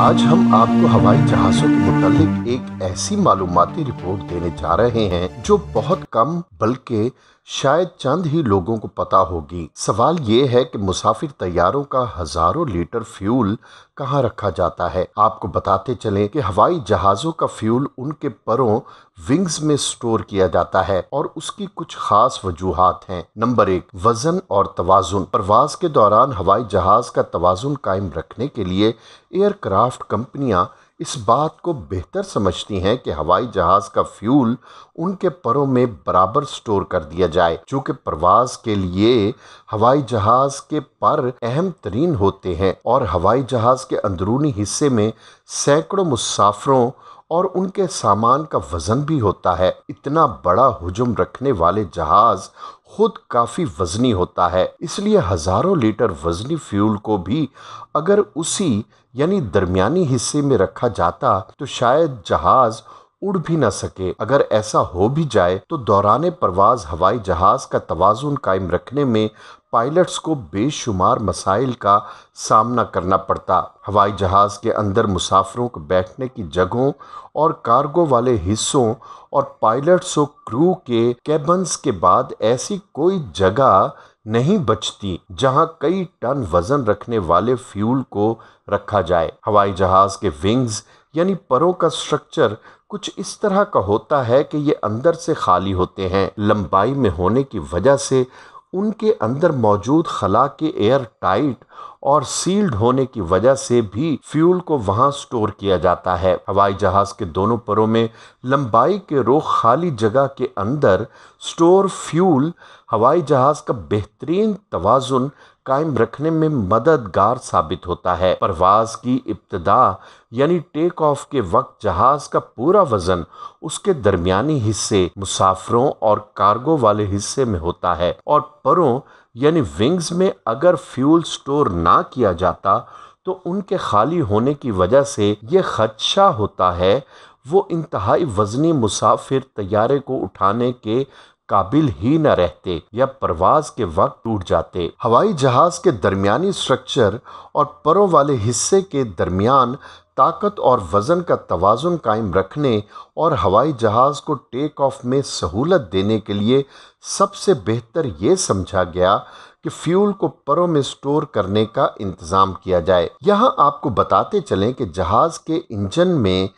आज हम आपको हवाई जहाज़ों के मुतालिक एक ऐसी मालूमाती रिपोर्ट देने जा रहे हैं जो बहुत कम बल्कि शायद चंद ही लोगों को पता होगी। सवाल ये है कि मुसाफिर तैयारों का हजारों लीटर फ्यूल कहाँ रखा जाता है। आपको बताते चलें कि हवाई जहाज़ों का फ्यूल उनके परों विंग्स में स्टोर किया जाता है और उसकी कुछ खास वजूहात हैं। नंबर 1, वजन और तवाजुन। परवाज के दौरान हवाई जहाज का तवाजुन कायम रखने के लिए एयरक्राफ्ट कंपनियां इस बात को बेहतर समझती हैं कि हवाई जहाज का फ्यूल उनके परों में बराबर स्टोर कर दिया जाए। चूँकि परवाज के लिए हवाई जहाज के पर अहम तरीन होते हैं और हवाई जहाज के अंदरूनी हिस्से में सैकड़ों मुसाफिरों और उनके सामान का वजन भी होता है। इतना बड़ा हुजूम रखने वाले जहाज खुद काफ़ी वजनी होता है, इसलिए हज़ारों लीटर वजनी फ्यूल को भी अगर उसी यानी दरमियानी हिस्से में रखा जाता तो शायद जहाज उड़ भी न सके। अगर ऐसा हो भी जाए तो दौरान परवाज हवाई जहाज का तवाज़ुन कायम रखने में पायलट्स को बेशुमार मसाइल का सामना करना पड़ता। हवाई जहाज के अंदर मुसाफिरों को बैठने की जगहों और कार्गो वाले हिस्सों और पायलट्स और क्रू के कैबन्स के बाद ऐसी कोई जगह नहीं बचती जहां कई टन वजन रखने वाले फ्यूल को रखा जाए। हवाई जहाज के विंग्स यानी परों का स्ट्रक्चर कुछ इस तरह का होता है कि ये अंदर से खाली होते हैं। लंबाई में होने की वजह से उनके अंदर मौजूद खला के एयर टाइट और सील्ड होने की वजह से भी फ्यूल को वहां स्टोर किया जाता है। हवाई जहाज के दोनों परों में लंबाई के रुख खाली जगह के अंदर स्टोर फ्यूल हवाई जहाज का बेहतरीन तवाजुन कायम रखने में मददगार साबित होता है। परवाज की इब्तिदा यानी टेक ऑफ के वक्त जहाज का पूरा वजन उसके दरमियानी हिस्से मुसाफिरों और कार्गो वाले हिस्से में होता है और परों यानी विंग्स में अगर फ्यूल स्टोर ना किया जाता तो उनके खाली होने की वजह से ये खदशा होता है वो इंतहाई वजनी मुसाफिर तैयारे को उठाने के काबिल ही न रहते या परवाज के वक्त टूट जाते। हवाई जहाज के दरमियानी स्ट्रक्चर और परों वाले हिस्से के दरमियान ताकत और वज़न का तवाज़ुन कायम रखने और हवाई जहाज़ को टेक ऑफ में सहूलत देने के लिए सबसे बेहतर ये समझा गया कि फ्यूल को परों में स्टोर करने का इंतज़ाम किया जाए। यहाँ आपको बताते चलें कि जहाज़ के इंजन में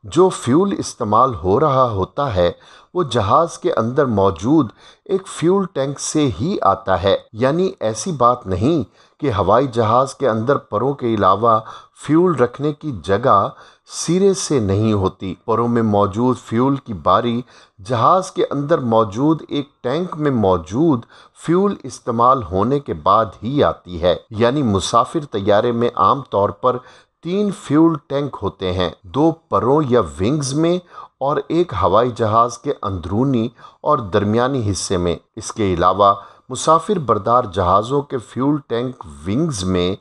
जो फ्यूल इस्तेमाल हो रहा होता है वो जहाज़ के अंदर मौजूद एक फ्यूल टैंक से ही आता है। यानी ऐसी बात नहीं कि हवाई जहाज़ के अंदर परों के अलावा फ्यूल रखने की जगह सिरे से नहीं होती। परों में मौजूद फ्यूल की बारी जहाज़ के अंदर मौजूद एक टैंक में मौजूद फ्यूल इस्तेमाल होने के बाद ही आती है। यानी मुसाफिर तैयारे में आम तौर पर 3 फ्यूल टैंक होते हैं, 2 परों या विंग्स में और एक हवाई जहाज़ के अंदरूनी और दरमियानी हिस्से में। इसके अलावा मुसाफिर बरदार जहाज़ों के फ्यूल टैंक विंग्स में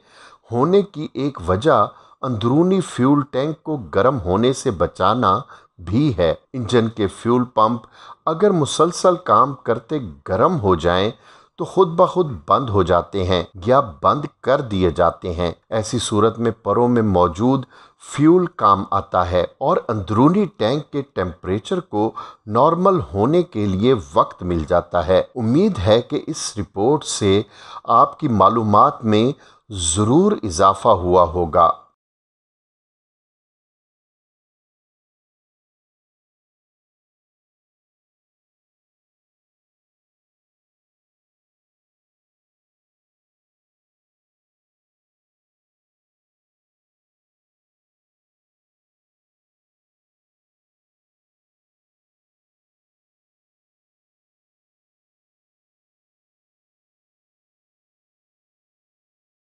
होने की एक वजह अंदरूनी फ्यूल टैंक को गर्म होने से बचाना भी है। इंजन के फ्यूल पंप अगर मुसलसल काम करते गर्म हो जाएं तो खुद ब खुद बंद हो जाते हैं या बंद कर दिए जाते हैं। ऐसी सूरत में परों में मौजूद फ्यूल काम आता है और अंदरूनी टैंक के टेम्परेचर को नॉर्मल होने के लिए वक्त मिल जाता है। उम्मीद है कि इस रिपोर्ट से आपकी मालूमात में ज़रूर इजाफ़ा हुआ होगा।